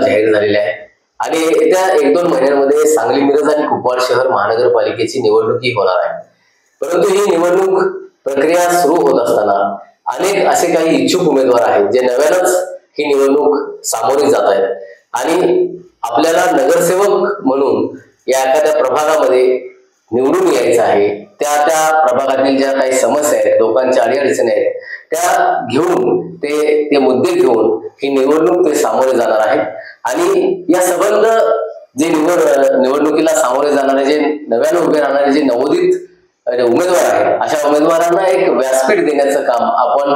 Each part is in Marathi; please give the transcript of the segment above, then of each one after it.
जाहीर झालेले आहे आणि येत्या 1-2 महिन्यांमध्ये सांगली, मिरज आणि कुपवाड शहर महानगरपालिकेची निवडणूक होणार आहे. परंतु ही निवडणूक प्रक्रिया सुरू होत असताना अनेक असे काही इच्छुक उमेदवार आहेत जे नव्यानच ही निवडणूक सामोरे जात आहेत आणि आपल्याला नगरसेवक म्हणून या एखाद्या प्रभागामध्ये निवडून यायचं आहे. त्या प्रभागातील ज्या काही समस्या आहेत, लोकांच्या अडीअडचणी आहेत, त्या घेऊन ते मुद्दे घेऊन ही निवडणूक ते सामोरे जाणार आहेत आणि या संबंध जे निवडणुकीला सामोरे जाणारे जे नव्याने उभे राहणारे जे नवोदित उमेदवार आहेत, अशा उमेदवारांना एक व्यासपीठ देण्याचं काम आपण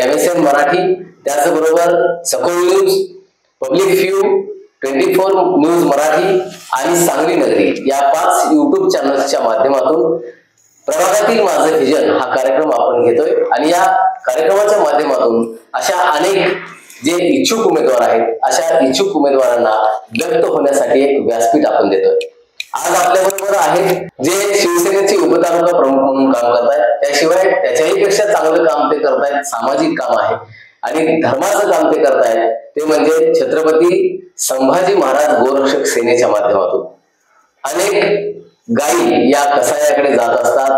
MSN मराठी, त्याचबरोबर सखोल news, public view, 24 news Marathi आणि सांगली नगरी या 5 YouTube चॅनल्सच्या माध्यमातून प्रभागातील माझं व्हिजन हा कार्यक्रम आपण घेतोय आणि या कार्यक्रमाच्या माध्यमातून अशा अनेक जे इच्छुक उमेदवार आहेत, अशा इच्छुक उमेदवारांना व्यक्त होण्यासाठी एक व्यासपीठ आपण देतोय. आज आपल्याबरोबर आहेत जे शिवसेनेचे उपतालुका प्रमुख म्हणून काम करतायत, त्याशिवाय त्याच्याही पेक्षा चांगलं काम ते करतायत, सामाजिक काम आहे आणि धर्माचं काम ते करतायत, ते म्हणजे छत्रपती संभाजी महाराज गोरक्षक सेनेच्या माध्यमातून. अनेक गायी या कसायाकडे जात असतात,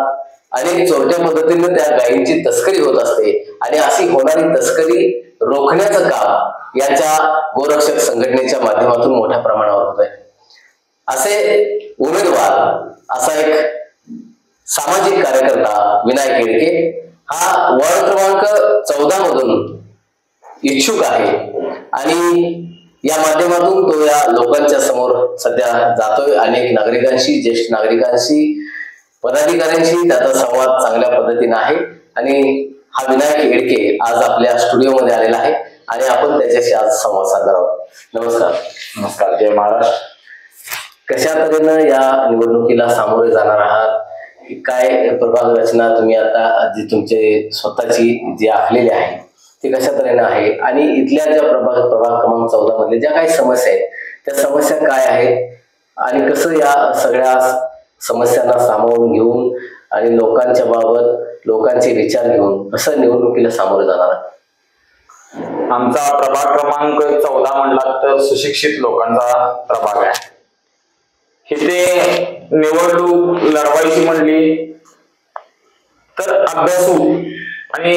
अनेक चोरट्या पद्धतीने त्या गायींची तस्करी होत असते आणि अशी होणारी तस्करी रोखण्याचं काम यांच्या गोरक्षक संघटनेच्या माध्यमातून मोठ्या प्रमाणावर होत आहे. असे उमेदवार, असा एक सामाजिक कार्यकर्ता विनायक येडके हा वॉर्ड क्रमांक 14 मधून इच्छुक आहे आणि या माध्यमातून तो या लोकांच्या समोर सध्या जातोय. अनेक नागरिकांशी, ज्येष्ठ नागरिकांशी, पदाधिकाऱ्यांशी त्याचा संवाद चांगल्या पद्धतीने आहे आणि हा विनायक येडके आज आपल्या स्टुडिओमध्ये आलेला आहे आणि आपण त्याच्याशी आज संवाद साधणार आहोत. नमस्कार. नमस्कार. जय महाराष्ट्र. कशा तऱ्हेनं या निवडणुकीला सामोरे जाणार आहात? काय प्रभाग रचना तुम्ही आता जी तुमचे स्वतःची जी आखलेली आहे ती कशा तऱ्हेनं आहे आणि इथल्या ज्या प्रभाग क्रमांक 14 मधले ज्या काही समस्या आहेत त्या समस्या काय आहेत आणि कसं या सगळ्या समस्यांना सामावून घेऊन आणि लोकांच्या बाबत लोकांचे विचार घेऊन कसं निवडणुकीला सामोरे जाणार आहे? आमचा प्रभाग क्रमांक 14 म्हणला तर सुशिक्षित लोकांचा प्रभाग आहे. इथे निवडणूक लढवायची म्हणली तर अभ्यासू आणि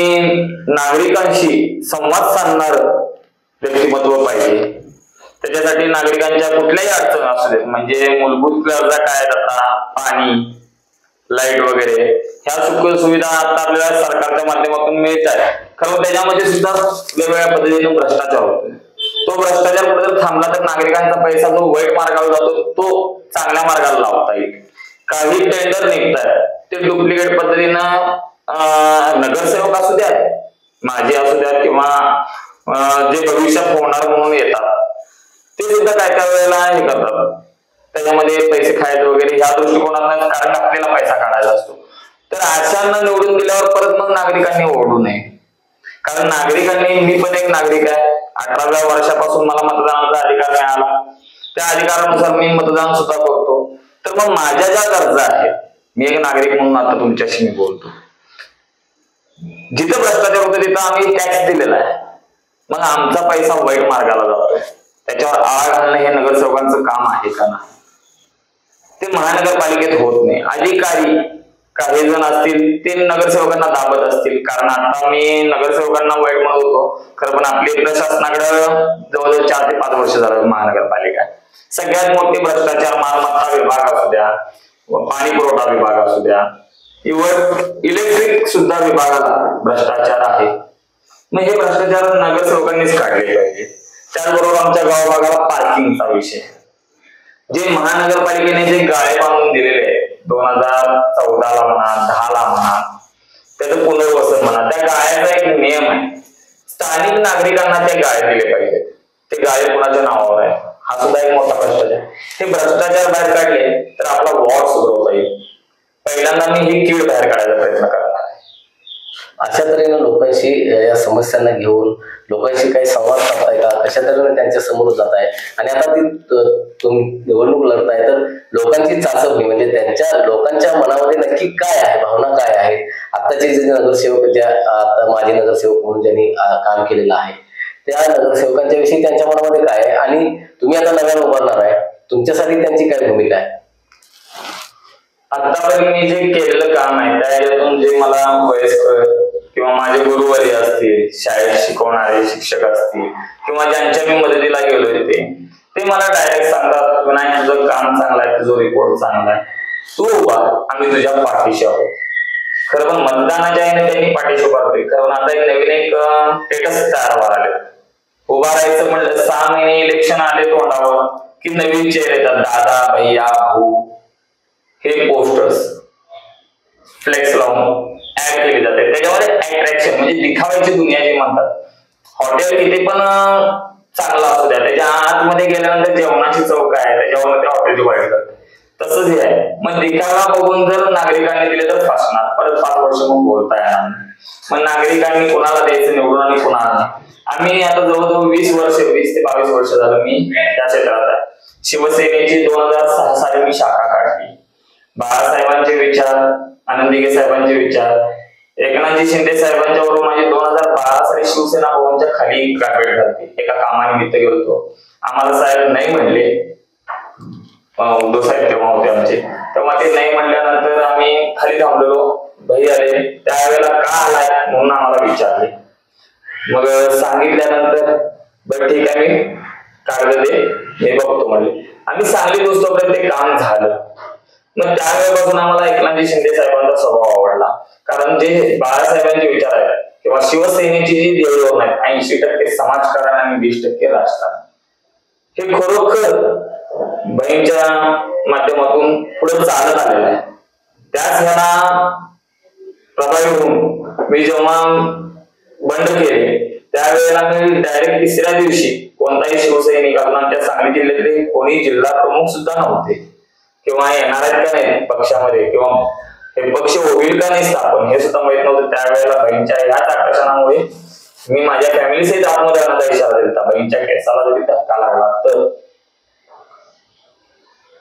नागरिकांशी संवाद साधणार व्यक्तिमत्व पाहिजे. त्याच्यासाठी नागरिकांच्या कुठल्याही अडचणी असू देत, म्हणजे मूलभूत गरजा काय आहेत, आता पाणी, लाईट वगैरे ह्या सुख सुविधा आता आपल्याला सरकारच्या माध्यमातून मिळत आहे. खरं त्याच्यामध्ये सुद्धा वेगवेगळ्या पद्धतीने भ्रष्टाचार होतोय. तो भ्रष्टाचार कुठे थांबला तर नागरिकांचा पैसा जो वाईट मार्गावर जातो तो चांगल्या मार्गाला लावता येईल. काही टेंडर निघतात ते डुप्लिकेट पद्धतीनं नगरसेवक असू द्या, माजी असू द्या किंवा जे भविष्यात होणार म्हणून येतात ते सुद्धा काय काय वेळेला हे करतात, त्याच्यामध्ये पैसे खायचे वगैरे ह्या दृष्टिकोनातून, कारण आपल्याला पैसा काढायचा असतो. तर अशांना निवडून दिल्यावर परत मग नागरिकांनी ओरडू नये. कारण नागरिकांनी, मी पण एक नागरिक आहे, 18व्या वर्षापासून मला मतदानाचा अधिकार मिळाला, त्या अधिकारानुसार मी मतदान सुद्धा करतो. तर मग माझ्या ज्या गरजा आहेत, मी एक नागरिक म्हणून आता तुमच्याशी मी बोलतो, जिथं भ्रष्टाचार होतो तिथं आम्ही टॅक्स दिलेला आहे, मग आमचा पैसा वाईट मार्गाला जातोय, त्याच्यावर आळा घालणं हे नगरसेवकांचं काम आहे का नाही? ते महानगरपालिकेत होत नाही. अधिकारी काही जण असतील ते नगरसेवकांना दाबत असतील, कारण आता मी नगरसेवकांना वाईट म्हणत होतो, खरं पण आपली प्रशासनाकडे जवळजवळ 4 ते 5 वर्ष झालं महानगरपालिका. सगळ्यात मोठी भ्रष्टाचार मालमत्ता विभाग असू द्या, पाणी पुरवठा विभाग असू द्या, इव्हन इलेक्ट्रिक सुद्धा विभागाला भ्रष्टाचार आहे. मग हे भ्रष्टाचार नगरसेवकांनीच काढले पाहिजे. त्याचबरोबर आमच्या गावाभागाला पार्किंगचा विषय, जे महानगरपालिकेने जे गाळे बांधून दिलेले आहे 2014ला म्हणा, 10ला म्हणा, त्याचं पुनर्वसन म्हणा, त्या गाळ्याचा एक नियम आहे, स्थानिक नागरिकांना ते गाळे दिले पाहिजे. ते गाळे कोणाच्या नावावर आहे, हा सुद्धा एक मोठा भ्रष्टाचार. हे भ्रष्टाचार बाहेर काढले तर आपला वॉर्ड सुधारता येईल. पहिल्यांदा मी ही कीड बाहेर काढायचा प्रयत्न करणार आहे. अशा तऱ्हेनं लोकांशी या समस्यांना घेऊन लोकांशी काही संवाद साधताय का, कशा तऱ्हेने त्यांच्या समोर जात आहे आणि आता ती तुम्ही निवडणूक लढताय तर लोकांची चाचपणी म्हणजे त्यांच्या लोकांच्या मनामध्ये नक्की काय आहे, भावना काय आहेत, आताचे जे नगरसेवक, ज्या आता माजी नगरसेवक म्हणून ज्यांनी काम केलेलं आहे त्या नगरसेवकांच्या विषयी त्यांच्या मनामध्ये काय आहे आणि तुम्ही आता नव्यानं उभारणार आहे, तुमच्यासाठी त्यांची काय भूमिका आहे? आतापर्यंत मी जे केलेलं काम आहे त्यातून जे मला वयस्कर किंवा माझे गुरुवर्य असतील, शाळेत शिकवणारे शिक्षक असतील किंवा ज्यांच्या मी मदतीला गेलोय ते मला डायरेक्ट सांगतात, नाही तुझं काम चांगलं आहे, तुझा रिपोर्ट चांगला आहे, तू उभा, आम्ही तुझ्या पाठीशी आहोत. खरं पण मतदानाच्या याने त्यांनी पाठीशी उभारतोय. कारण आता एक नवीन एक स्टेटस तयार व्हायला आले. उभा राहायचं म्हणलं 6 महिने इलेक्शन आले तोंडावर की नवीन चेहरे येतात, दादा, भैया, भाऊ, हे पोस्टर्स फ्लेक्स लावून ऍड केली जाते. त्याच्यामध्ये अट्रॅक्शन म्हणजे दिखावायची दुनिया जी म्हणतात. हॉटेल किती पण चांगला असू द्या, त्याच्या आतमध्ये गेल्यानंतर जेवणाची चव काय आहे त्याच्यावर त्या हॉटेलची वाईट करते. तसंच हे आहे. मग दिखावा बघून जर नागरिकांनी दिले तर फासणार, परत 5 वर्ष मग बोलता येणार. मग नागरिकांनी कोणाला द्यायचं निवडून आणि कोणाला नाही. आम्ही आता जवळजवळ 20 ते 22 वर्ष झालं मी त्या क्षेत्रात आहे. शिवसेनेची 2006 साली मी शाखा काढली. बाळासाहेबांचे विचार, आनंद दिघे साहेबांचे विचार, एकनाथजी शिंदे साहेबांच्या बरोबर माझी 2012 साली शिवसेना भवनच्या खाली भेट झाली. एका कामानिमित्त गेलो. आम्हाला साहेब नाही म्हणले, उद्धव साहेब तेव्हा होते आमचे, तेव्हा ते नाही म्हणल्यानंतर आम्ही खाली थांबलेलो. भाई आले, त्यावेळेला का आलाय म्हणून आम्हाला विचारले. मग सांगितल्यानंतर बरं ठीक आहे, मी कागद दे, मी बघतो म्हणले. आम्ही सांगली दोस्तोपर्यंत ते काम झालं. मग त्यावेळेपासून आम्हाला एकनाथजी शिंदे साहेबांचा स्वभाव आवडला. कारण जे बाळासाहेबांचे विचार आहेत किंवा शिवसेनेची जी देवळवण आहेत, 80% समाजकारण आणि 20% राजकारण, हे खरोखर बहीणच्या माध्यमातून पुढे चालत आलेलं आहे. त्याच ह्याला प्रभावी होऊन मी जेव्हा बंड केले त्यावेळेला मी डायरेक्ट 3ऱ्या दिवशी कोणताही शिवसैनिक आमच्या सांगली जिल्ह्यातले कोणी जिल्हा प्रमुख सुद्धा नव्हते किंवा येणार आहेत का नाही पक्षामध्ये किंवा हे पक्ष होईल का नाही स्थापन हे सुद्धा माहित नव्हतं. त्यावेळेला बहीणच्या ह्याच आकर्षणामुळे मी माझ्या फॅमिली सहित आत्मदानाचा इशारा दिला. बहीणच्या केसाला जरी धक्का लागला तर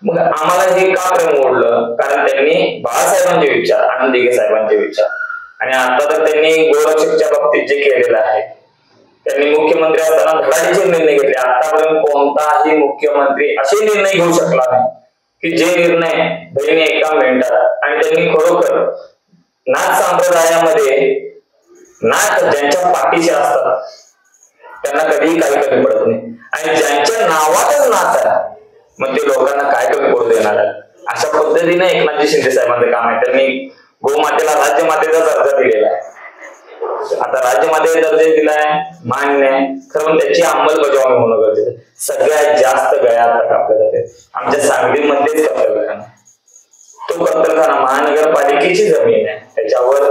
मग आम्हाला हे का प्रेम ओढलं? कारण त्यांनी बाळासाहेबांचे विचार, आनंद दिघे साहेबांचे विचार आणि आता तर त्यांनी गोरक्षकच्या बाबतीत जे केलेलं आहे, त्यांनी मुख्यमंत्री असताना धडाडीचे निर्णय घेतले. आतापर्यंत कोणताही मुख्यमंत्री असे निर्णय घेऊ शकला नाही की जे निर्णय बहिणी एका मिनिटात. आणि त्यांनी खरोखर नाथ संप्रदायामध्ये नाथ ज्यांच्या पाठीशी असतात त्यांना कधीही काही कमी पडत नाही आणि ज्यांच्या नावातच नाथ आहे मग ते लोकांना काय कमी पडू देणार आहे. अशा पद्धतीने एकनाथजी शिंदे साहेबांचं काम आहे. त्यांनी गोमातेला राज्यमातेचा दर्जा दिलेला आहे. आता राज्यमातेचा दर्जा दिलाय मान्य आहे, खरं त्याची अंमलबजावणी होणं गरजेचं आहे. सगळ्यात जास्त गळ्यात कापल्या जाते आमच्या सांगलीमध्येच कत्तलखाना. तो कत्तलखाना महानगरपालिकेची जमीन आहे, त्याच्यावर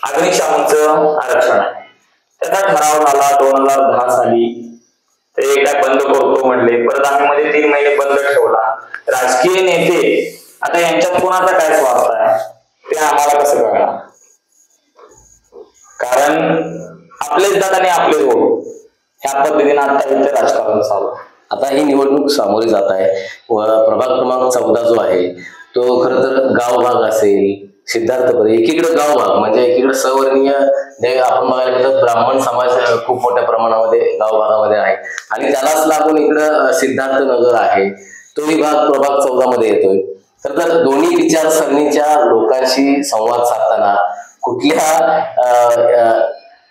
अग्निशामकचं आरक्षण आहे. त्याचा ठराव झाला 2010 साली. ते काय बंद करतो म्हणले, परत आम्ही मध्ये 3 महिने बंद ठेवला. राजकीय नेते आता यांच्यात कोणाचा काय स्वार्थ आहे ते आम्हाला कसं कळणार? कारण आपलेच दात आणि आपलेच वोट ह्या पद्धतीने आता इथे राजकारण चालू. आता ही निवडणूक सामोरी जात आहे व प्रभाग क्रमांक 14 जो आहे तो खरं तर गाव भाग असेल, सिद्धार्थपुरी एकीकडे गाव भाग म्हणजे एकीकडे सवर्णीय जे आपण बघायला गेलं ब्राह्मण समाज खूप मोठ्या प्रमाणामध्ये गाव भागामध्ये आहे आणि त्यालाच लागून इकडं सिद्धार्थनगर आहे, तो विभाग प्रभाग 14 मध्ये येतोय. तर दोन्ही विचारसरणीच्या लोकांशी संवाद साधताना कुठल्या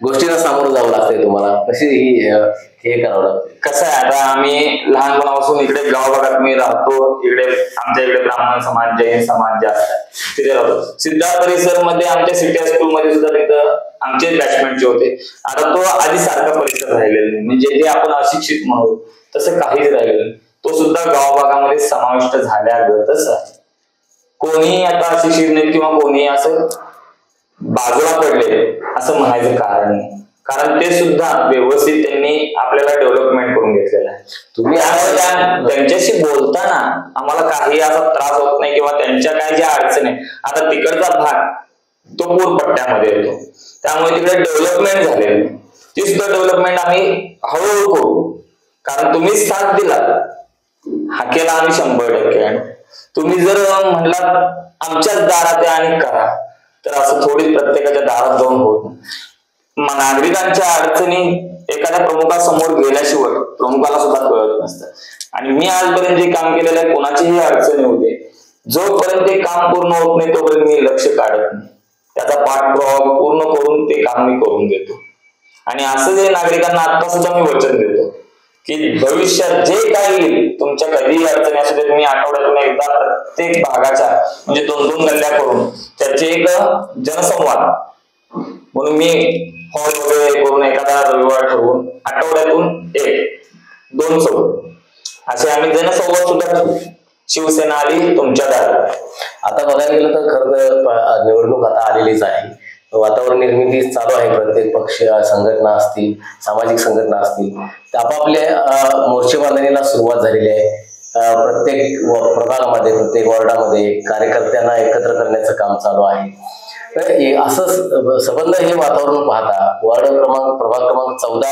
गोष्टीला सामोरं जावं लागतंय तुम्हाला, कशी हे करावं लागतं? कसं आहे, आता आम्ही लहानपणापासून इकडे गाव भागात मी राहतो. इकडे आमच्या इकडे ब्राह्मण समाज, जैन समाज जास्त आहे, तिथे राहतो. सिद्धार्थ परिसर मध्ये आमच्या सिटी स्कूल मध्ये सुद्धा तिथं आमचे बॅचमेटचे होते. आता तो आधी सारखा परिसर राहिलेला नाही, म्हणजे जे आपण अशिक्षित म्हणू तसं काहीच राहिलेलं नाही. तो सुद्धा गाव भागामध्ये समाविष्ट झाल्यागतच आहे. कोणी आता अशिक्षित नाही किंवा कोणी असं बाजूला पडले असं म्हणायचं कारण नाही. कारण ते सुद्धा व्यवस्थित त्यांनी आपल्याला डेव्हलपमेंट करून घेतलेलं आहे. तुम्ही त्यांच्याशी बोलताना आम्हाला काही असा त्रास होत नाही किंवा त्यांच्या काय ज्या अडचणी आहे. आता तिकडचा भाग तो पूरपट्ट्यामध्ये येतो, त्यामुळे तिकडे डेव्हलपमेंट झालेली ती सुद्धा डेव्हलपमेंट आम्ही हळूहळू करू. कारण तुम्ही साथ दिला हाकेला आम्ही 100%. तुम्ही जर म्हणलात आमच्याच दारात आणि करा तर असं थोडी प्रत्येकाच्या दारात जाऊन होत. नागरिकांच्या अडचणी एखाद्या प्रमुखासमोर गेल्याशिवाय प्रमुखाला सुद्धा कळत नसतं. आणि मी आजपर्यंत जे काम केलेलं आहे, कोणाचीही अडचणी होते, जोपर्यंत ते काम पूर्ण होत नाही तोपर्यंत मी लक्ष काढत नाही. त्याचा पाठपुरावा पूर्ण करून ते काम मी करून देतो. आणि असं जे नागरिकांना आता सुद्धा मी वचन देतो की भविष्यात जे काय येईल, तुमच्या कधीही अडचणी असू दे, तुम्ही आठवड्यातून एकदा प्रत्येक भागाच्या म्हणजे 2-2 गल्ल्या करून त्याचे एक जनसंवाद म्हणून मी हॉल वगैरे करून एखादा रविवार ठरवून आठवड्यातून 1-2 असे आम्ही जनसंवाद सुद्धा ठेवू. शिवसेना आली तुमच्या दारात. आता बघायला गेलं तर खरं तर निवडणूक आता आलेलीच आहे. वातावरण निर्मिती चालू आहे. प्रत्येक पक्ष संघटना असतील, सामाजिक संघटना असतील, आपापल्या मोर्चे बांधणीला सुरुवात झालेली आहे. प्रत्येक प्रभागामध्ये, प्रत्येक वॉर्डामध्ये कार्यकर्त्यांना एकत्र करण्याचं काम चालू आहे. तर असं संबंध हे वातावरण पाहता प्रभाग क्रमांक 14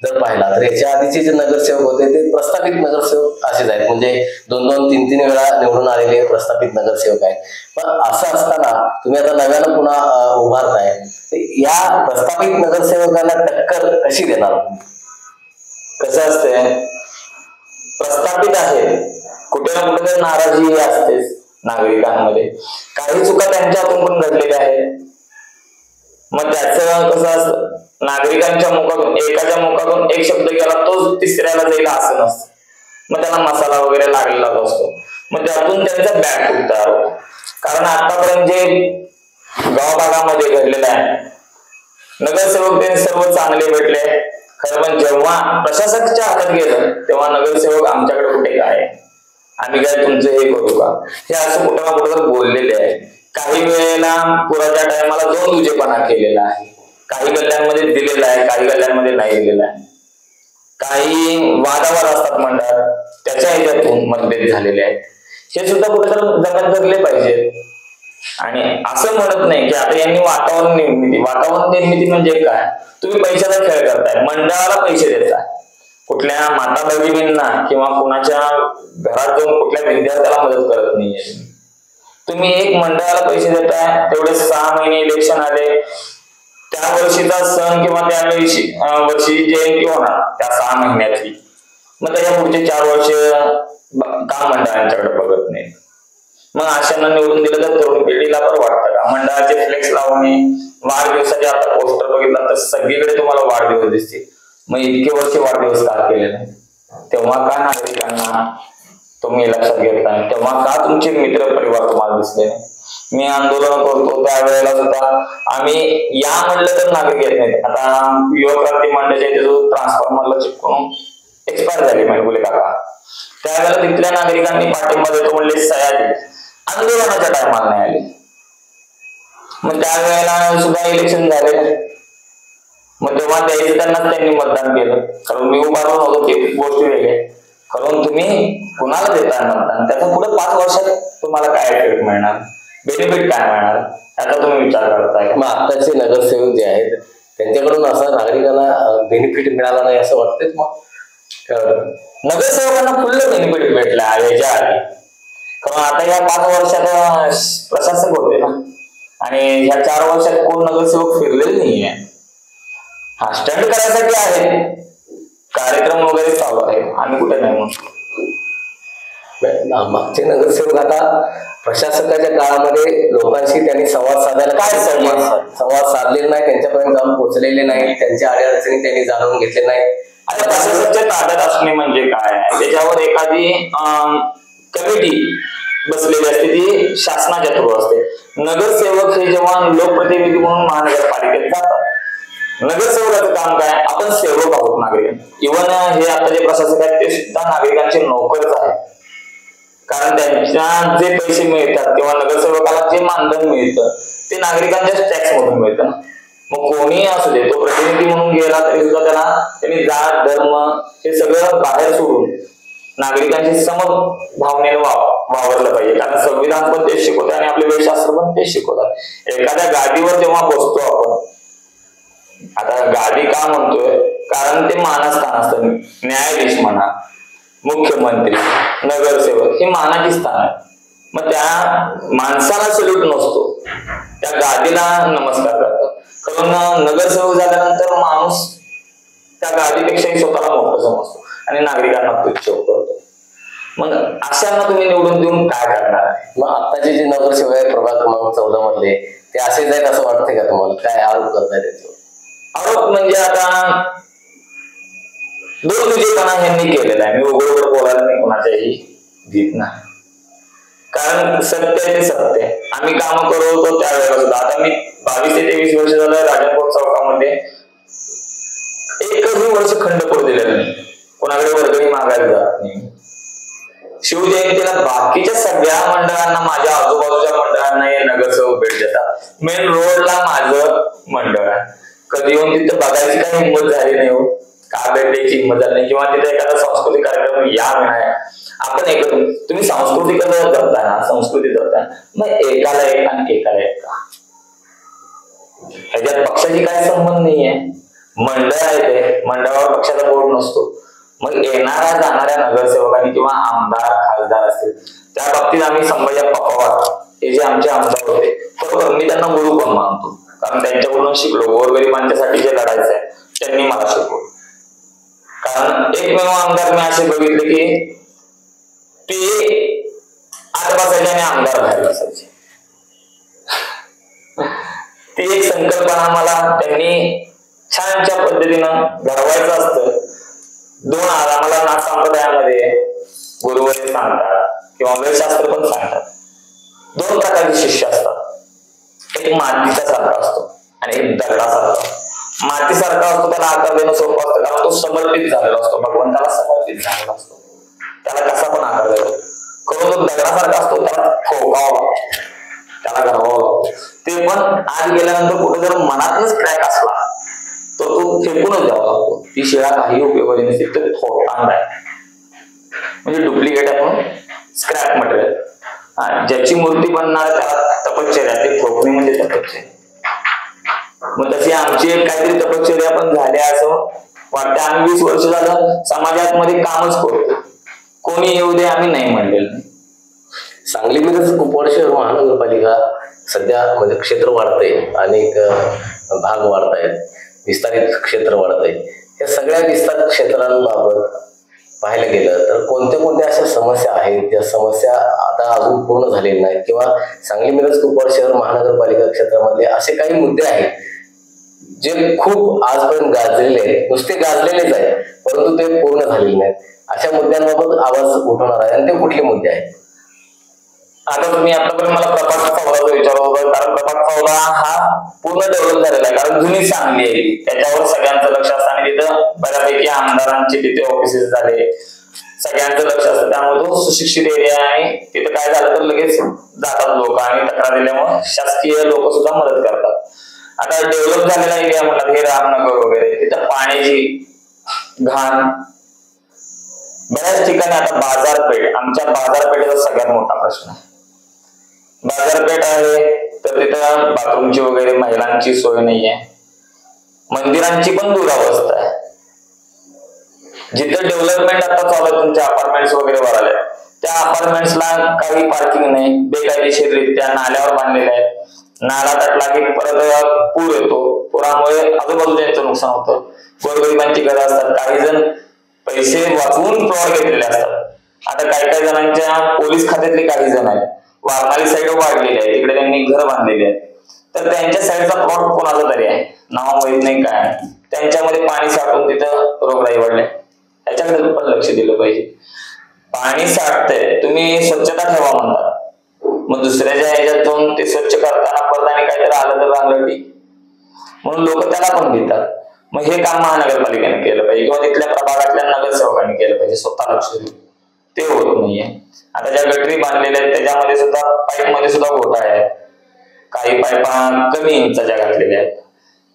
जर पाहिला तर याच्या आधीचे जे नगरसेवक होते ते प्रस्थापित नगरसेवक असेच आहेत. म्हणजे 2-2, 3-3 वेळा निवडून आलेले प्रस्थापित नगरसेवक आहेत. पण असं असताना तुम्ही आता नव्यानं पुन्हा उभारताय, या प्रस्थापित नगरसेवकांना टक्कर कशी देणार? कसं असतंय, प्रस्थापित आहे, कुठे ना कुठे नाराजी असतेच नागरिकांमध्ये. काही चुका त्यांच्यातून पण घडलेल्या आहेत. मग त्याचं कसं असतं, नागरिकांच्या मुखातून एकाच्या मुखातून एक शब्द गेला तोच तिसऱ्याला जाईल असं नसतं. मग त्याला मसाला वगैरे लागलेलाच असतो. मग त्यातून त्यांचा बॅग फूट तयार होतो. कारण आतापर्यंत जे गावभागामध्ये घडलेलं आहे, नगरसेवक ते सर्व चांगले भेटले खरं, पण जेव्हा प्रशासकाच्या हातात गेलं तेव्हा नगरसेवक आमच्याकडे कुठे काय, आम्ही काय तुमचं हे करू का, हे असं कुठं ना कुठं बोललेले आहे. काही वेळेला पुराच्या टायमाला 2 दुजेपणा केलेला आहे. काही गल्ल्यांमध्ये दिलेला आहे, काही गल्ल्यांमध्ये नाही दिलेला आहे. काही वादावाद असतात मंडळात, त्याच्या ह्याच्यातून मतभेद झालेले आहेत. हे सुद्धा कुठेतरी जमात धरले पाहिजे. आणि असं म्हणत नाही की आता यांनी वातावरण निर्मिती म्हणजे काय, तुम्ही पैशाचा खेळ करताय, मंडळाला पैसे देताय, कुठल्या माता भगिनींना किंवा कुणाच्या घरात जाऊन कुठल्या विद्यार्थ्याला मदत करत नाहीये. तुम्ही एक मंडळाला पैसे देताय, तेवढे 6 महिने इलेक्शन आले, त्या वर्षीचा सण किंवा त्या वर्षी जयंती होणार त्या 6 महिन्याची, मग त्याच्या पुढचे 4 वर्ष का मंडळांच्याकडे बघत नाही. मग अशांना निवडून दिलं तर तरुण पिढीला पण वाटतं का? मंडळाचे फ्लेक्स लावणे, वाढदिवसाचे आता पोस्टर बघितला तर सगळीकडे तुम्हाला वाढदिवस दिसतील. मग इतके वर्ष वाढदिवस का केले नाही? तेव्हा का नागरिकांना तुम्ही लक्षात घेतला? तेव्हा का तुमचे मित्र परिवार तुम्हाला दिसले नाही? मी आंदोलन करतो त्यावेळेला सुद्धा आम्ही या म्हणलं तर नागरिक येत नाहीत. आता युवा क्रांती मंडळाच्या जो ट्रान्सफॉर्मरला चिपकून एक्सपायर झाली मेळगुले काका, त्यावेळेला तिथल्या नागरिकांनी पाठिंबा देतो म्हणले, सह्या दिली, आंदोलनाच्या टायमाला नाही आले. मग त्यावेळेला सुद्धा इलेक्शन झाले, मग तेव्हा द्यायचं त्यांनी मतदान केलं. कारण मी उभा राहून होतो ते गोष्टी वेगळे, कारण तुम्ही कुणाला देता मतदान, त्याचा पुढे 5 वर्षात तुम्हाला काय एफेक्ट मिळणार, बेनिफिट काय मिळणार, याचा तुम्ही विचार करताय. मग आताचे नगरसेवक जे आहेत त्यांच्याकडून असं नागरिकांना बेनिफिट मिळाला नाही असं वाटतंय? मग नगरसेवकांना फुल्ल बेनिफिट भेटला याच्या आधी. कारण आता या 5 वर्षात प्रशासक होते ना, आणि ह्या 4 वर्षात कोण नगरसेवक फिरलेले नाहीये. हा स्टंट करायसाठी आहे, कार्यक्रम वगैरे चालू आहे, आम्ही कुठे नाही म्हणतो. मागचे नगरसेवक आता प्रशासकाच्या काळामध्ये लोकांशी त्यांनी संवाद साधायला काय संवाद साधलेला नाही, त्यांच्यापर्यंत जाऊन पोहोचलेले नाही, त्यांच्या अडचणी त्यांनी जाणून घेतले नाही. आता प्रशासकाच्या ताब्यात असणे म्हणजे काय, त्याच्यावर एखादी कमिटी बसलेली असते, ती शासनाच्या थ्रू असते. नगरसेवक हे जेव्हा लोकप्रतिनिधी म्हणून महानगरपालिकेत जातात, नगरसेवकाचं काम काय, आपण सेवक आहोत नागरिक. इव्हन हे आता जे प्रशासक आहेत ते सुद्धा नागरिकांचे नोकरच आहेत. कारण त्यांच्या जे पैसे मिळतात किंवा नगरसेवकाला जे मानधन मिळतं ते नागरिकांच्या टॅक्स मधून मिळतं. मग कोणी असू दे, तो प्रतिनिधी म्हणून गेला तरी सुद्धा त्यांनी जात धर्म हे सगळं बाहेर सोडून नागरिकांची समभावनेने वावरलं पाहिजे. कारण संविधान पण तेच शिकवतात आणि आपले वेदशास्त्र पण तेच शिकवतात. एखाद्या गादीवर जेव्हा बसतो आपण, आता गादी का म्हणतोय, कारण ते मानस्थान असतं. न्यायाधीश म्हणा, मुख्यमंत्री, नगरसेवक ही मानाची स्थान आहे. मग त्या माणसाला सल्यूट नसतो, त्या गादीला नमस्कार करतात. कारण नगरसेवक झाल्यानंतर माणूस त्या गादीपेक्षाही स्वतःला मोठं समजतो आणि नागरिकांना तुच्छ करतो. मग अशांना तुम्ही निवडून देऊन काय करणार आहे? मग आताचे जे नगरसेवक आहे प्रभाग क्रमांक 14 मधले ते असे जाईल असं वाटतंय का तुम्हाला? काय आरोप करताय त्याच्यावर? आरोप म्हणजे आता दुर्विजयपणा यांनी केलेला आहे. मी उघड बोलायला नाही कोणाच्याही भीत नाही, कारण सत्य आहे ते सत्य आहे. आम्ही काम करत होतो त्यावेळेला सुद्धा. आता मी 22 ते 23 वर्ष झालं राजनकोट चौकामध्ये एकही वर्ष खंड पडू दिलेलं नाही, कोणाकडे वर्गणी मागायला जात नाही. शिवजयंतीला बाकीच्या सगळ्या मंडळांना, माझ्या आजूबाजूच्या मंडळांना हे नगरसेवक भेट देतात. मेन रोडला माझं मंडळ आहे, कधी येऊन तिथं बघायची काही हिंमत झाली नाही हो, का भेट द्यायची हिंमत झाली नाही. किंवा तिथे एखादा सांस्कृतिक कार्यक्रम या नाही आपण एक तुम्ही सांस्कृतिक करताय ना, संस्कृती करताय, मग एकाला एक आणि एकाला एक का? ह्याच्यात पक्षाची काय संबंध नाहीये. मंडळ आहे ते, मंडळावर पक्षाचा बोर्ड नसतो. मग येणाऱ्या जाणाऱ्या नगरसेवकांनी किंवा आमदार खासदार असतील त्या बाबतीत आम्ही संभाजी पवार हे जे आमचे आमदार होते, बरोबर, मी त्यांना गुरु पण मानतो, कारण त्यांच्याकडून शिकलो. गोरगरिबांच्यासाठी जे लढायचं आहे त्यांनी मला शिकवलं. कारण एकमेव आमदार मी असे बघितले की ते आत बसायचे आणि आमदार बाहेर बसायचे. ती एक संकल्पना मला त्यांनी छानच्या पद्धतीनं घडवायचं असतं. आम्हाला नाथ संप्रदायामध्ये गुरुवारी सांगतात किंवा वेदशास्त्र पण सांगतात, 2 प्रकारचे शिष्य असतात. एक मातीचा सारखा असतो आणि एक दगडासारखा. मातीसारखा असतो त्याला आकार देणं सोपं असतं, कारण तो समर्पित झालेला असतो, भगवंताला समर्पित झालेला असतो, त्याला कसा पण आकार द्यावा. खरं तो दगडासारखा असतो, त्याला ठोकावा लागतो, त्याला घडवावं लागतो. ते पण आत गेल्यानंतर कुठे जर मनातच क्रॅक असला तर तो फेकूनच द्यावा लागतो. ती शिळा काही उपयोगाची नसते, तर थोटांड आहे, म्हणजे डुप्लिकेट आहे म्हणून स्क्रॅप मटेरियल. ज्याची मूर्ती बनणार त्याला तपश्चर्या, ते ठोकणे म्हणजे तपश्चर्या. मग तशी आमची एक काहीतरी तपश्चर्या पण झाल्या असं वाटतं. आम्ही 20 वर्ष झालं समाजात मध्ये कामच करतो, कोणी येऊ दे आम्ही नाही म्हणलेलं नाही. सांगली मिरज कुपवाड शहर महानगरपालिका सध्या म्हणजे क्षेत्र वाढतंय, अनेक भाग वाढत आहेत, विस्तारित क्षेत्र वाढत आहे. या सगळ्या विस्तारित क्षेत्रांबाबत पाहायला गेलं तर कोणत्या कोणत्या अशा समस्या आहेत ज्या समस्या आता अजून पूर्ण झालेल्या नाहीत, किंवा सांगली मिरज कुपवाड शहर महानगरपालिका क्षेत्रामधले असे काही मुद्दे आहेत जे खूप आजपर्यंत गाजलेले आहेत, नुसते गाजलेलेच आहेत परंतु ते पूर्ण झालेले नाहीत. अशा मुद्द्यांबाबत आवाज उठवणार आहे आणि ते कुठले मुद्दे आहेत? आता तुम्ही आतापर्यंत मला प्रभाग 14 विचारलं होतं, कारण प्रभाग 14 हा पूर्ण डेव्हलप झालेला आहे, कारण जुनी सांगली आहे, त्याच्यावर सगळ्यांचं लक्ष असतं आणि तिथं बऱ्यापैकी आमदारांचे तिथे ऑफिसेस झाले, सगळ्यांचं लक्ष असतं. त्यामुळे तो सुशिक्षित एरिया आहे आणि तिथं काय झालं तर लगेच जातात लोक आणि तक्रार दिल्यामुळे शासकीय लोक सुद्धा मदत करतात. आता डेव्हलप झालेला एरिया म्हणतात हे रामनगर वगैरे, तिथं पाण्याची घाण बऱ्याच ठिकाणी. आता बाजारपेठ, आमच्या बाजारपेठेचा सगळ्यात मोठा प्रश्न आहे. बाजारपेठ आहे तर तिथं बाथरूमची वगैरे महिलांची सोय नाहीये, मंदिरांची पण दुरावस्था आहे. जिथं डेव्हलपमेंट आता चालू आहे, तुमच्या अपार्टमेंट्स वगैरे वाढले, त्या अपार्टमेंट्सला काही पार्किंग नाही, बेकायदेशीररित्या नाल्यावर बांधलेले आहेत. नाला तटला की परत पूर येतो, पुरामुळे आजूबाजूचं नुकसान होतं. गोरगरिबांची घरं असतात, काही जण पैसे वाचवून प्लॉट घेतलेले असतात. आता काही जणांच्या पोलीस खात्यातले काही जण आहेत, वारणारी साईड वाढलेली आहे, तिकडे त्यांनी घर बांधलेले आहेत, तर त्यांच्या साईडचा प्लॉट कोणाचा तरी आहे, नाव माहित नाही काय, त्यांच्यामध्ये पाणी साठून तिथं रोगराई वाढले. त्याच्याकडे पण लक्ष दिलं पाहिजे. पाणी साठतंय, तुम्ही स्वच्छता ठेवा म्हणतात, मग दुसऱ्याच्या ह्याच्यात जाऊन ते स्वच्छ करताना परत आणि काहीतरी आलं तर रांगरटी, म्हणून लोक त्याला पण देतात. मग हे काम महानगरपालिकेने केलं पाहिजे किंवा तिथल्या प्रभागातल्या नगरसेवकांनी केलं पाहिजे, स्वतः लक्ष देऊन. ते होत नाहीये. आता ज्या गटरी बांधलेल्या आहेत त्याच्यामध्ये सुद्धा पाईप मध्ये सुद्धा घोटाळे आहेत. काही पाईपा कमी इंचाच्या घातलेल्या आहेत,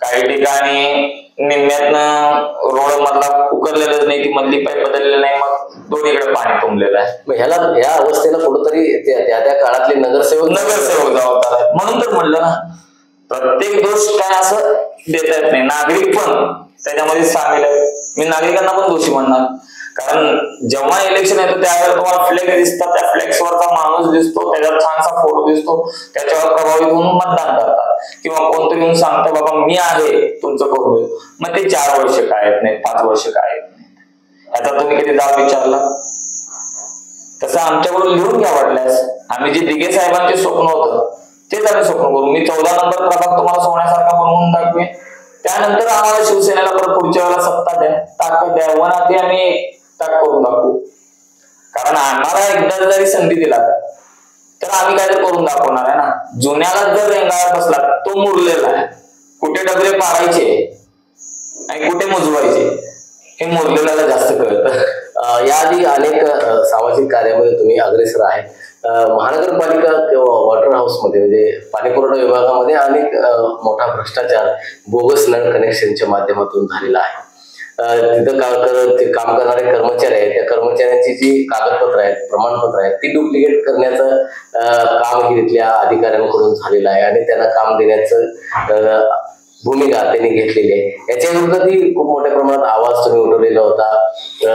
काही ठिकाणी निम्म्यातनं रोड मधला उकरलेलंच नाही, ती मधली पाईप बदललेली नाही, मग दोन्हीकडे पाणी तुंबलेलं आहे. मग ह्या अवस्थेला कुठंतरी त्या काळातले नगरसेवक जबाबदार आहेत. म्हणून तर म्हणलं ना, प्रत्येक दोष काय असं देता येत नाही. नागरिक पण त्याच्यामध्ये सामील आहे. मी नागरिकांना पण दोषी म्हणणार, कारण जेव्हा इलेक्शन येतं त्यावेळेला तुम्हाला फ्लेक्स दिसतात, त्या फ्लेक्सवरचा माणूस दिसतो, त्याच्यात छानसा फोटो दिसतो, त्याच्यावर प्रभावित होऊन मतदान करतात. किंवा कोणतरी येऊन सांगतं बाबा मी आहे तुमचं करून देतो, मग ते 4 वर्ष काय येत नाहीत, 5 वर्ष काय येत नाहीत. याचा तुम्ही कधी जाब विचारला? तसं आमच्याकडून लिहून घ्या वाटल्यास. आम्ही जे दिघे साहेबांचे स्वप्न होतं तेच आम्ही स्वप्न करू. मी 14 नंबर प्रभाग तुम्हाला सोन्यासारखा बनवून दाखवेन. त्यानंतर आम्हाला शिवसेनेला परत पुढच्या वेळेला सत्ता द्या, ताकद द्या, वनात आम्ही ताक करून दाखवू. कारण आम्हाला एकदा जरी संधी दिला तर आम्ही काय तर करून दाखवणार आहे ना. जुन्याला जर रेंगाळत बसला तो मुरलेला आहे. कुठे डबरे पाडायचे आणि कुठे मुजवायचे हे मुरलेल्याला जास्त कळतं. याआधी अनेक सामाजिक कार्यामध्ये तुम्ही अग्रेसर आहे. महानगरपालिका किंवा वॉटर हाऊसमध्ये म्हणजे पाणीपुरवठा विभागामध्ये अनेक मोठा भ्रष्टाचार बोगस नळ कनेक्शनच्या माध्यमातून झालेला आहे. तिथं काम करणारे कर्मचारी आहेत, त्या कर्मचाऱ्यांची जी कागदपत्र आहेत, प्रमाणपत्र आहेत, ती डुप्लिकेट करण्याचं काम ही तिथल्या अधिकाऱ्यांकडून झालेलं आहे आणि त्यांना काम देण्याचं भूमिका त्यांनी घेतलेली आहे. याच्या विरोधातही खूप मोठ्या प्रमाणात आवाज तुम्ही उठवलेला होता.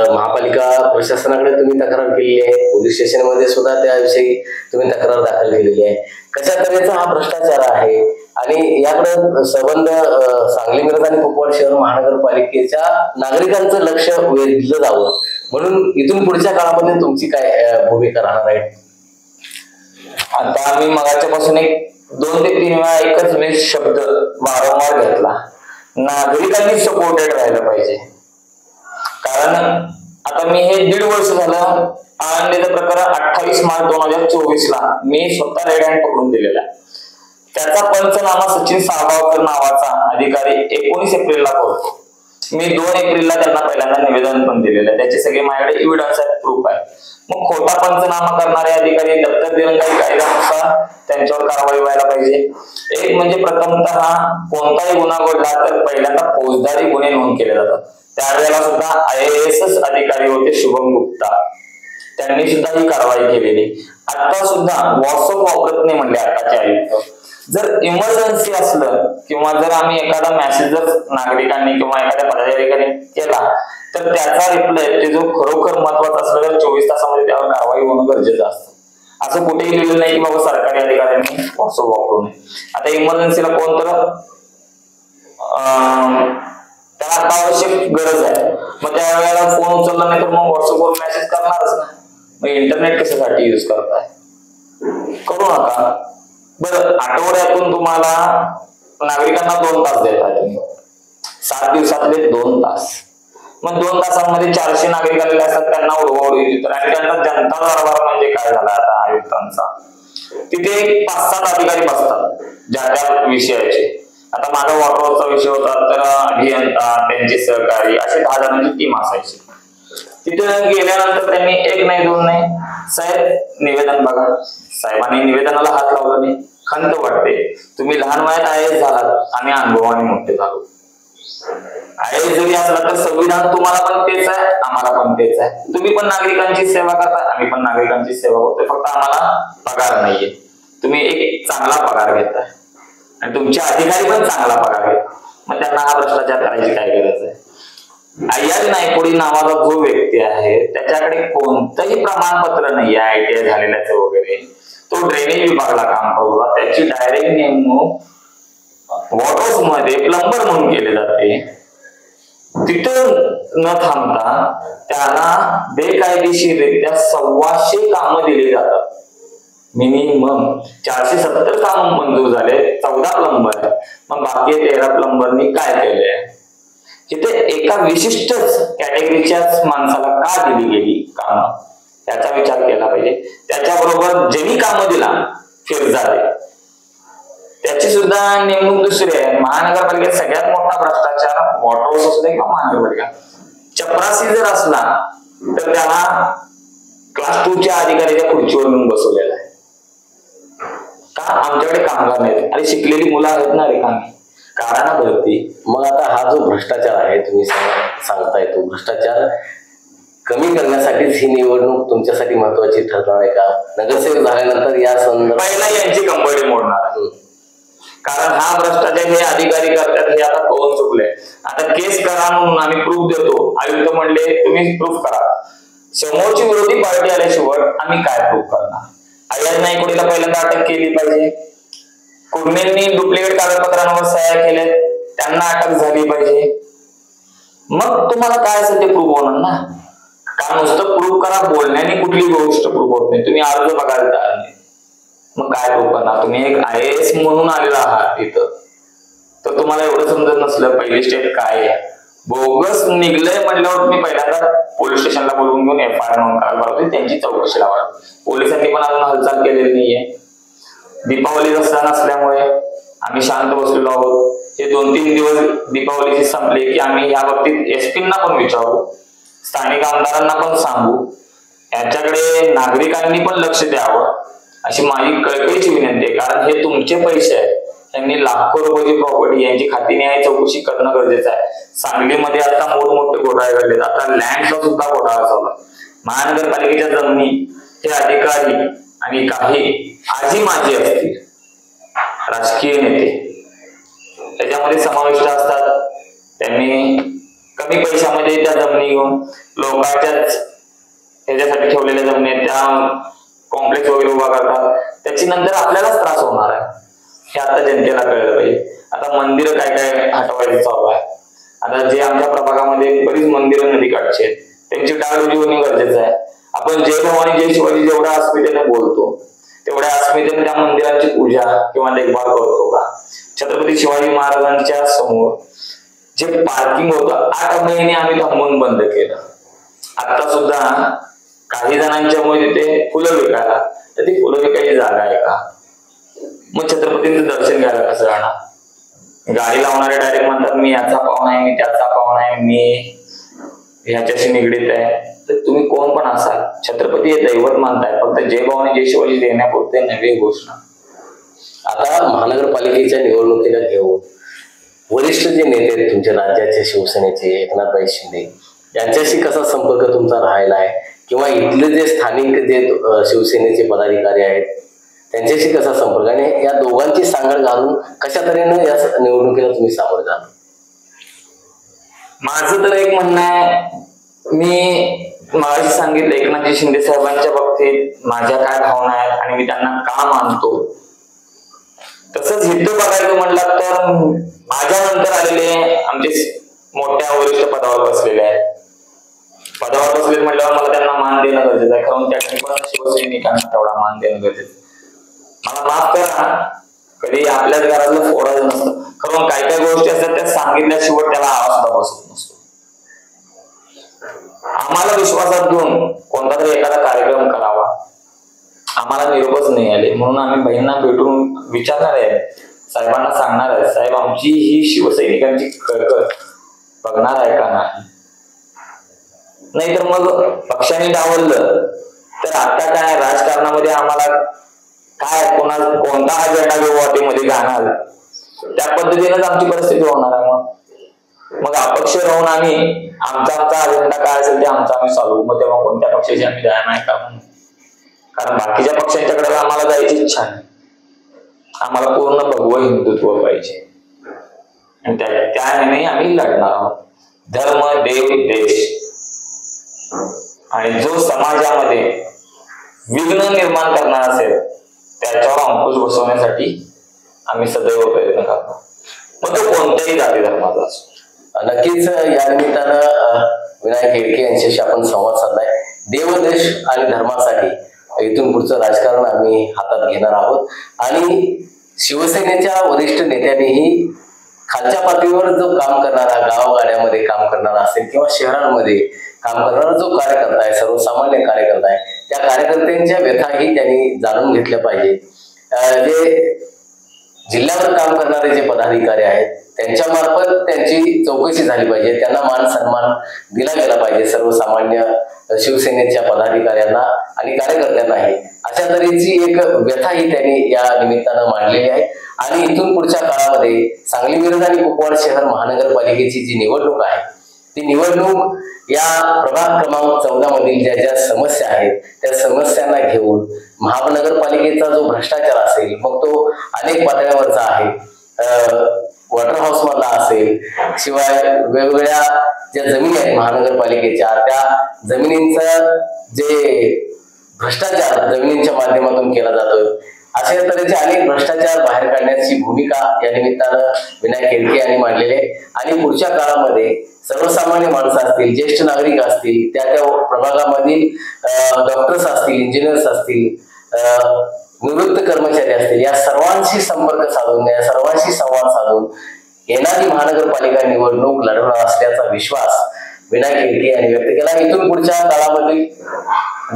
महापालिका प्रशासनाकडे तुम्ही तक्रार केलेली आहे, पोलीस स्टेशनमध्ये सुद्धा त्याविषयी तुम्ही तक्रार दाखल केलेली आहे. कशा तऱ्हेचा हा भ्रष्टाचार आहे आणि याकडे संबंध सांगली मिरज आणि कुपवाड शहर महानगरपालिकेच्या नागरिकांचं लक्ष वेधलं जावं म्हणून इथून पुढच्या काळामध्ये तुमची काय भूमिका राहणार आहे? आता आम्ही मगाच्यापासून 2 ते 3 वेळा एकच शब्द वारंवार घेतला, नागरिकांनी सपोर्टेड राहिलं पाहिजे. कारण आता मी हे 1.5 वर्ष झालं आळंदीचं प्रकरण 28 मार्च 2024 मी स्वतः रेड हँड पकडून दिलेला. त्याचा पंचनामा सचिन साळगावकर नावाचा अधिकारी 19 एप्रिलला करतो. मी 2 एप्रिलला त्यांना पहिल्यांदा निवेदन पण दिलेलं आहे. त्याचे सगळे माझ्याकडे एव्हिडन्स आहेत, प्रूफ आहे. मग खोटा पंचनामा करणारे अधिकारी दप्तर दिरंगाई कायद्यानुसार त्यांच्यावर कारवाई व्हायला पाहिजे. एक म्हणजे प्रथमतः कोणताही गुन्हा घडला तर पहिल्यांदा फौजदारी गुन्हे नोंद केले जातात. त्यावेळेला सुद्धा IAS अधिकारी होते शुभम गुप्ता, त्यांनी सुद्धा ही कारवाई केलेली. आता सुद्धा व्हॉट्सअप वापरत नाही म्हणले आताचे आयुक्त. जर इमर्जन्सी असलं किंवा जर आम्ही एखादा मेसेज जर नागरिकांनी किंवा एखाद्या पदाधिकाऱ्यांनी केला तर त्याचा रिप्लाय ते जो खरोखर महत्वाचा असलं तर 24 तासामध्ये त्यावर कारवाई होणं गरजेचं असतं. असं कुठेही लिहिलं नाही की बाबा सरकारी अधिकाऱ्यांनी व्हॉट्सअप वापरू नये. आता इमर्जन्सीला कोण तर त्याला अत्यावश्यक गरज आहे, मग त्या वेळेला फोन उचलला नाही तर मग व्हॉट्सअपवर मेसेज करणारच ना. मग इंटरनेट कशासाठी युज करताय? करू नका. बरं, आठवड्यातून तुम्हाला नागरिकांना 2 तास देताय तुम्ही, 7 दिवसातले 2 तास. मग 2 तासांमध्ये 400 नागरिक आलेले असतात, त्यांना उडवाउडवी देतात आणि त्यांचा जनता दरबार म्हणजे काय झाला आता आयुक्तांचा. तिथे 5-7 अधिकारी बसतात ज्या त्या विषयाचे. आता माझा वॉटरचा विषय होता तर अभियंता, त्यांचे सहकारी असे 10 जणांची टीम असायची. तिथे गेल्यानंतर त्यांनी 1 नाही 2 नाही, साहेब निवेदन बघा. साहेबांनी निवेदनाला हात लावला नाही. खंत वाटते, तुम्ही लहान वयात IAS झालात, आम्ही अनुभवाने मोठे झालो. IAS जरी असला तर संविधान तुम्हाला पण तेच आहे, आम्हाला पण तेच आहे. तुम्ही पण नागरिकांची सेवा करता, आम्ही पण नागरिकांची सेवा करतोय, फक्त आम्हाला पगार नाहीये. तुम्ही एक चांगला पगार घेताय आणि तुमचे अधिकारी पण चांगला पगार घेतात, मग त्यांना हा भ्रष्टाचार करायची काय गरज आहे? अय्यर नायकोडी नावाचा जो व्यक्ती आहे त्याच्याकडे कोणतंही प्रमाणपत्र नाही आहे ITI झालेल्याचं वगैरे. तो ड्रेनेज विभागाला काम करतो, त्याची डायरेक्ट नेमणूक वॉटर्स मध्ये प्लंबर म्हणून केले जाते. तिथं न थांबता त्याला बेकायदेशीररित्या 125 कामं दिली जातात. मिनिमम 470 काम मंजूर झाले, 14 प्लंबर आहे. मग बाकी 13 प्लंबरनी काय केलंय? तिथे एका विशिष्टच कॅटेगरीच्याच माणसाला का दिली गेली कामं याचा विचार केला पाहिजे. त्याच्याबरोबर ज्यांनी कामं दिला फिरजादे, त्याची सुद्धा नेमणूक दुसरी आहे. महानगरपालिकेत सगळ्यात मोठा भ्रष्टाचार वॉटर असू दे किंवा महानगरपालिका, चपरासी जर असला तर त्याला क्लास 2च्या अधिकाऱ्याच्या खुर्चीवर घेऊन बसवलेला आहे. का? आमच्याकडे कामगार नाहीत आणि शिकलेली मुलं आहेत ना रिकामी, कारणा भरती. मग आता हा जो भ्रष्टाचार आहे तुम्ही सांगताय, तो भ्रष्टाचार कमी करण्यासाठीच ही निवडणूक तुमच्यासाठी महत्वाची ठरणार आहे का? नगरसेवक झाल्यानंतर या संदर्भात पहिला यांची कंबरडी मोडणार, कारण हा भ्रष्टाचार हे अधिकारी करतात हे आता कळून चुकले. आता केस करा म्हणून आम्ही प्रूफ देतो, आयुक्त म्हणले तुम्ही प्रूफ करा. समोरची विरोधी पार्टी आल्याशिवाय आम्ही काय प्रूफ करणार? अय्यर नाईकवाडीला पहिल्यांदा अटक केली पाहिजे, कुर्णेंनी डुप्लिकेट कागदपत्रांवर सह्या केल्या त्यांना अटक झाली पाहिजे. मग तुम्हाला काय असेल ते प्रूफ होणार ना. का नुसतं प्रूफ करा बोलण्याने कुठली गोष्ट प्रूफ होत नाही. तुम्ही अर्ज बघायला तयार नाही, मग काय प्रूफ करणार? तुम्ही एक IAS म्हणून आलेला आहात तिथं, तर तुम्हाला एवढं समजत नसलं पहिली स्टेप काय आहे. बोगस निघलंय म्हटल्यावर तुम्ही पहिल्यांदा पोलीस स्टेशनला बोलवून घेऊन FIR नोंद करायला पाहिजे, त्यांची चौकशी लावा. पोलिसांनी पण अजून हालचाल केलेली नाहीये. दीपावली सण असल्यामुळे आम्ही शांत बसलेलो आहोत. हे 2-3 दिवस दीपावलीचे संपले की आम्ही या बाबतीत SP-ना पण विचारू, स्थानिक आमदारांना पण सांगू, याच्याकडे नागरिकांनी पण लक्ष द्यावं अशी माझी कळकळीची विनंती आहे. कारण हे तुमचे पैसे आहेत, त्यांनी लाखो रुपयाची प्रॉपर्टी यांची खातेन्याय चौकशी करणं गरजेचं आहे. सांगलीमध्ये आता मोठमोठे घोटाळे घडलेत, आता लँडचा सुद्धा घोटाळा चालला. महानगरपालिकेच्या जमिनी हे अधिकारी आणि काही आजी माजी असतील राजकीय नेते त्याच्यामध्ये समाविष्ट असतात. त्यांनी कमी पैशामध्ये त्या जमिनी घेऊन लोकांच्याच ह्याच्यासाठी ठेवलेल्या जमिनी त्या कॉम्प्लेक्स वगैरे उभा करतात. त्याची नंतर आपल्यालाच त्रास होणार आहे हे आता जनतेला कळलं पाहिजे. आता मंदिरं काय काय हटवायचं चालू आहे. आता जे आमच्या प्रभागामध्ये बरीच मंदिरं नदीकाठची आहेत त्यांची डागडुजी होणे गरजेचं आहे. आपण जय भवानी जय शिवाजी जेवढ्या अस्मितेने बोलतो तेवढ्या अस्मितेने त्या मंदिरांची पूजा किंवा देखभाल करतो का? छत्रपती शिवाजी महाराजांच्या समोर जे पार्किंग होतं 8 महिने आम्ही थांबवून बंद केलं. आता सुद्धा काही जणांच्यामुळे तिथे फुलं विकायला, तर ती फुलं विकायची जागा आहे का? मग छत्रपतींचं दर्शन घ्यायला कसं राहणार? गाडी लावणारे डायरेक्ट म्हणतात मी याचा पाहुणा आहे, मी त्याचा पाहुणा आहे, मी ह्याच्याशी निगडीत आहे. तर तुम्ही कोण पण असाल, छत्रपती हे दैवत मानताय, फक्त जय भवानी जय शिवाजी देण्यापुरते नव्हे घोषणा. आता महानगरपालिकेच्या निवडणुकीला घेऊन वरिष्ठ जे नेते आहेत तुमच्या राज्याचे, शिवसेनेचे एकनाथभाई शिंदे यांच्याशी कसा संपर्क तुमचा राहिला आहे, किंवा इथले जे स्थानिक जे शिवसेनेचे पदाधिकारी आहेत त्यांच्याशी कसा संपर्क, आणि या दोघांची सांगड घालून कशा तऱ्हेने या निवडणुकीला तुम्ही सामोरे जाल? माझं तर एक म्हणणं आहे, मी मगाशी सांगितलं एकनाथजी शिंदे साहेबांच्या बाबतीत माझ्या काय भावना आहेत आणि मी त्यांना का मानतो. तसंच हिंदू बघायचं म्हटलं तर माझ्या नंतर आलेले आमचे मोठ्या वरिष्ठ पदावर बसलेले आहेत. पदावर बसलेले म्हटल्यावर मला त्यांना मान देणं गरजेचं आहे, कारण त्यांनी पण शिवसैनिकांना तेवढा मान देणं गरजेचं. मला माफ करा, कधी आपल्याच घरातलं फोडायचं नसतं, कारण काय काय गोष्टी असतात त्या सांगितल्याशिवाय त्याला आवाज सुद्धा बसत नसतो. आम्हाला विश्वासात घेऊन कोणता तरी एखादा कार्यक्रम करावा, आम्हाला निरोपच नाही आले म्हणून आम्ही बहिणींना भेटून विचारणार आहे, साहेबांना सांगणार आहे, साहेब आमची ही शिवसैनिकांची कळकळ बघणार आहे का नाही. नाहीतर मग पक्षाने डावललं तर आता काय राजकारणामध्ये आम्हाला काय कोणता अजेंडा घेऊ वाटेमध्ये घालणार, त्या पद्धतीनेच आमची परिस्थिती होणार आहे. मग अपक्ष राहून आम्ही आमचा अजेंडा काय असेल ते आम्ही चालू, मग तेव्हा कोणत्या पक्षाची आम्ही जाय नाही का म्हणून. कारण बाकीच्या पक्षांच्याकडे आम्हाला जायची इच्छा नाही, आम्हाला पूर्ण भगवं हिंदुत्व पाहिजे आणि त्या ह्याने आम्ही लढणार आहोत. धर्म, देव, देश आणि जो समाजामध्ये विघ्न निर्माण करणार असेल त्याच्यावर अंकुश बसवण्यासाठी आम्ही सदैव प्रयत्न करतो, मग तो कोणत्याही जाती धर्माचा असो. नक्कीच या निमित्तानं विनायक येडके यांच्याशी आपण संवाद साधलाय. देव, देश आणि धर्मासाठी इथून पुढचं राजकारण आम्ही हातात घेणार आहोत आणि शिवसेनेच्या वरिष्ठ नेत्यांनीही खालच्या पातळीवर जो काम करणारा, गावगाड्यामध्ये काम करणारा असेल किंवा शहरांमध्ये काम करणारा जो कार्यकर्ता आहे, सर्वसामान्य कार्यकर्ता आहे, त्या कार्यकर्त्यांच्या व्यथाही त्यांनी जाणून घेतल्या पाहिजे. जे जिल्ह्यावर काम करणारे जे पदाधिकारी आहेत त्यांच्या मार्फत त्यांची चौकशी झाली पाहिजे, त्यांना मान सन्मान दिला गेला पाहिजे सर्वसामान्य शिवसेनेच्या पदाधिकाऱ्यांना आणि कार्यकर्त्यांनाही. अशा तऱ्हेची एक व्यथाही त्यांनी या निमित्तानं मांडलेली आहे. आणि इथून पुढच्या काळामध्ये सांगली मिरज आणि कुपवाड शहर महानगरपालिकेची जी निवडणूक आहे ती निवडणूक या प्रभाग क्रमांक 14 मधील ज्या ज्या समस्या आहेत त्या समस्यांना घेऊन महानगरपालिकेचा जो भ्रष्टाचार असेल, मग तो अनेक पातळ्यावरचा आहे, वॉटर हाऊस मधला असेल, शिवाय वेगवेगळ्या ज्या जमिनी आहेत महानगरपालिकेच्या, त्या जमिनींचं जे भ्रष्टाचार जमिनींच्या माध्यमातून केला जातोय, अशा तऱ्हेचे अनेक भ्रष्टाचार बाहेर काढण्याची भूमिका या निमित्तानं विनायक हेडके यांनी मांडलेली आहे. आणि पुढच्या काळामध्ये सर्वसामान्य माणसं असतील, ज्येष्ठ नागरिक असतील, त्या त्या प्रभागामधील डॉक्टर्स असतील, इंजिनियर्स असतील, निवृत्त कर्मचारी असतील, या सर्वांशी संपर्क साधून, या सर्वांशी संवाद साधून येणारी महानगरपालिका निवडणूक लढवणार असल्याचा विश्वास विनायक हेडके यांनी व्यक्त केला. इथून पुढच्या काळामध्ये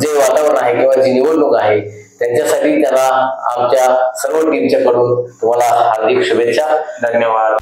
जे वातावरण आहे किंवा जी निवडणूक आहे त्यांच्यासाठी त्यांना आमच्या सर्व टीमच्या कडून तुम्हाला हार्दिक शुभेच्छा. धन्यवाद.